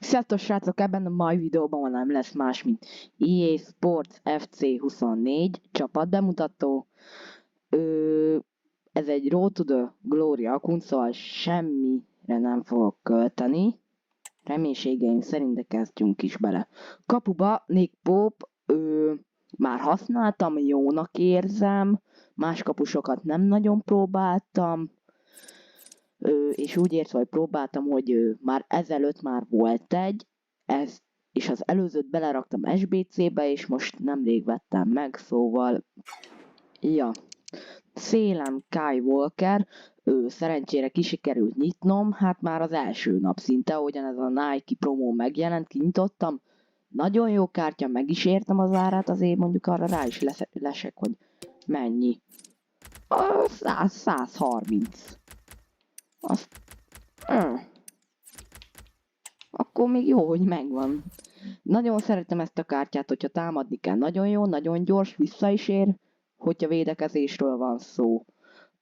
Sziasztok srácok, ebben a mai videóban nem lesz más, mint EA Sports FC24 csapat bemutató. Ez egy Road to the Glory akun, szóval semmire nem fogok költeni. Reménységeim szerint, de kezdjünk is bele. Kapuba Nick Pope, már használtam, jónak érzem, más kapusokat nem nagyon próbáltam. És úgy értve, hogy próbáltam, hogy már ezelőtt már volt egy, és az előzőt beleraktam SBC-be, és most nemrég vettem meg, szóval, ja. Szélem Kai Walker, szerencsére ki sikerült nyitnom, hát már az első nap szinte, ahogyan ez a Nike promó megjelent, kinyitottam. Nagyon jó kártya, meg is értem az árát, azért mondjuk arra rá is lesek, hogy mennyi. 130. Azt... Akkor még jó, hogy megvan. Nagyon szeretem ezt a kártyát, hogyha támadni kell. Nagyon jó, nagyon gyors, vissza is ér, hogyha védekezésről van szó.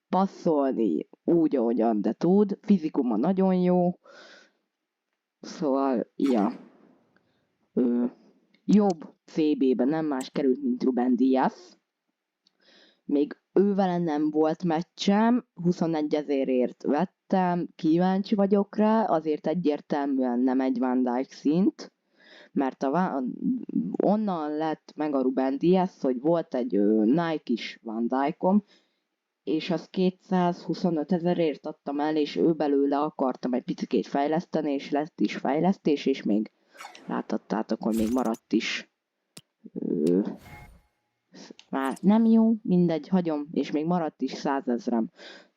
Passzolni úgy, ahogyan, de tud. Fizikuma nagyon jó. Szóval, ja. Jobb CB-ben nem más került, mint Ruben Diaz. Még ővele nem volt meccsem, 21 ezerért vettem, kíváncsi vagyok rá, azért egyértelműen nem egy Van Dijk szint, mert onnan lett meg a Ruben Diaz, hogy volt egy Nike-is Van Dijkom, és azt 225 ezerért adtam el, és ő belőle akartam egy picit fejleszteni, és lett is fejlesztés, és még láthattátok, hogy még maradt is. Már nem jó, mindegy, hagyom, és még maradt is 100 000-em.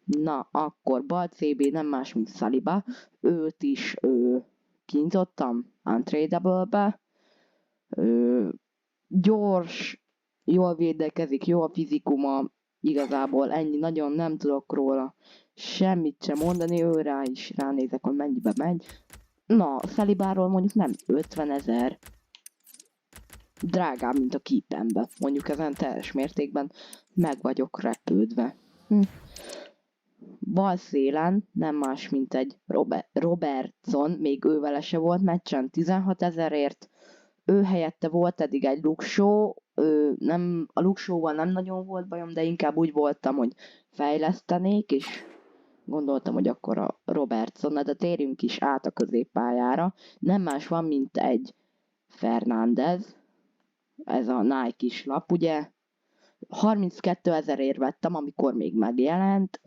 Na, akkor bal CB nem más, mint Saliba. Őt is kinyitottam untradable-be. Gyors, jól védekezik, jó a fizikuma, igazából ennyi, nagyon nem tudok róla semmit sem mondani, őrá is ránézek, hogy mennyibe megy. Na, Salibáról mondjuk nem 50 000. Drágább, mint a Keepembe. Mondjuk ezen teljes mértékben meg vagyok repődve. Bal szélen nem más, mint egy Robertson, még ő vele se volt meccsen 16 ezerért. Ő helyette volt eddig egy Luke Shaw, a Luke Shaw-val nem nagyon volt bajom, de inkább úgy voltam, hogy fejlesztenék, és gondoltam, hogy akkor a Robertson, de térjünk is át a középpályára. Nem más van, mint egy Fernández, ez a Nike-is lap, ugye? 32 ezerért vettem, amikor még megjelent.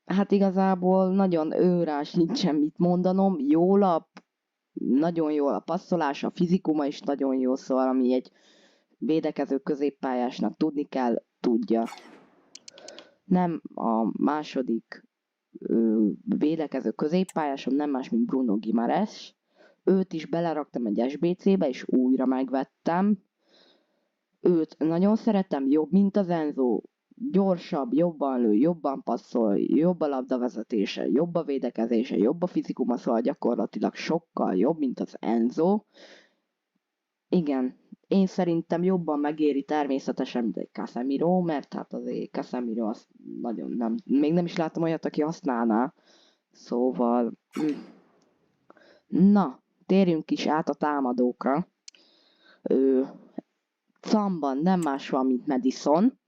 Hát igazából nagyon őrás, nincsen mit mondanom. Jó lap, nagyon jó a passzolása, a fizikuma is nagyon jó, szóval ami egy védekező középpályásnak tudni kell, tudja. Nem a második védekező középpályásom, nem más, mint Bruno Guimaraes. Őt is beleraktam egy SBC-be, és újra megvettem. Őt nagyon szeretem, jobb, mint az Enzo. Gyorsabb, jobban lő, jobban passzol, jobb a labdavezetése, jobb a védekezése, jobb a fizikuma, szóval gyakorlatilag sokkal jobb, mint az Enzo. Igen, én szerintem jobban megéri természetesen, mint egy Casemiro, mert hát azért Casemiro azt nagyon nem, még nem is láttam olyat, aki használná. Szóval, na, térjünk is át a támadókra. Camban nem más van, mint Madison.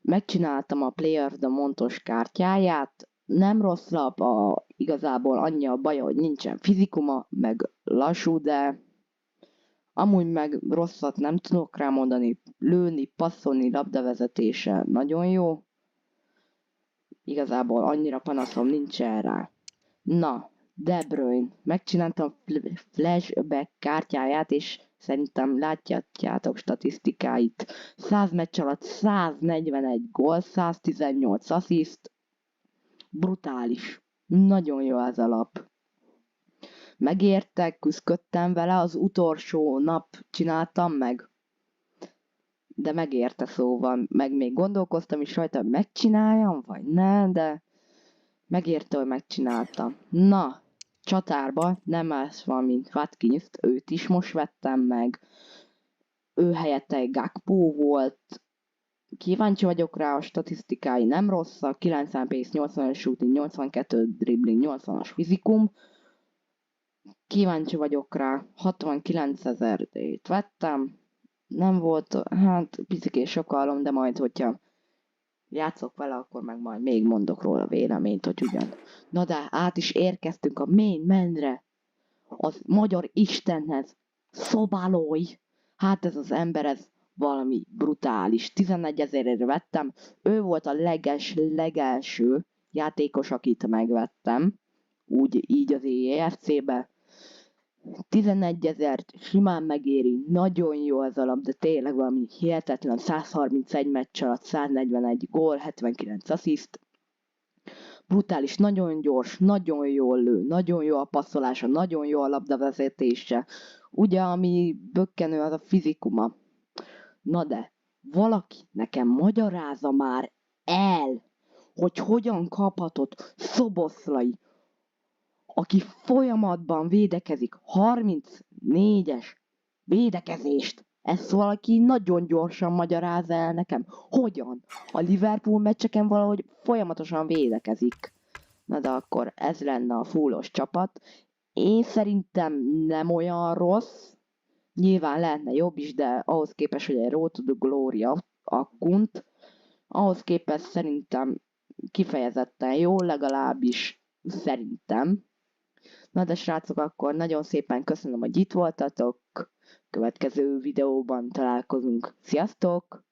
Megcsináltam a Player of the Month-os kártyáját. Nem rossz lap, igazából annyi a baja, hogy nincsen fizikuma, meg lassú, de amúgy meg rosszat nem tudok rá mondani. Lőni, passzolni, labdavezetése nagyon jó. Igazából annyira panaszom nincsen rá. Na, De Bruyne. Megcsináltam flashback kártyáját, és szerintem látjátok statisztikáit. 100 meccs alatt 141 gól, 118 assziszt. Brutális. Nagyon jó ez a lap. Megértek, küzdöttem vele, az utolsó nap csináltam meg. De megérte, szóval, meg még gondolkoztam is rajta, hogy megcsináljam, vagy ne, de megérte, hogy megcsináltam. Na, csatárba nem más van, mint Watkins-t, őt is most vettem meg. Ő helyette egy Gakpo volt. kíváncsi vagyok rá, a statisztikái nem rosszak, 90 pace, 80 shooting, 82 dribbling, 80-as fizikum. Kíváncsi vagyok rá, 69 000-ét vettem. Nem volt, hát picikés sokalom, de majd, hogyha játszok vele, akkor meg majd még mondok róla véleményt, hogy ugyan. Na de át is érkeztünk a main mendre, az magyar istenhez, Szobálói. Hát ez az ember, ez valami brutális. 11 000-ére vettem, ő volt a legelső játékos, akit megvettem, úgy így az EFC-be. 11 000 simán megéri, nagyon jó ez a labda, tényleg valami hihetetlen, 131 meccs alatt, 141 gól, 79 assziszt. Brutális, nagyon gyors, nagyon jól lő, nagyon jó a passzolása, nagyon jó a labdavezetése. Ugye, ami bökkenő, az a fizikuma. Na de, valaki nekem magyarázza már el, hogy hogyan kaphatott Szoboszlai, aki folyamatban védekezik, 34-es védekezést. Ezt valaki nagyon gyorsan magyarázza el nekem. Hogyan? A Liverpool meccseken valahogy folyamatosan védekezik. Na de akkor ez lenne a fullos csapat. Én szerintem nem olyan rossz. Nyilván lehetne jobb is, de ahhoz képest, hogy egy Road to the Glory akkunt, ahhoz képest szerintem kifejezetten jó, legalábbis szerintem. Na de srácok, akkor nagyon szépen köszönöm, hogy itt voltatok. Következő videóban találkozunk. Sziasztok!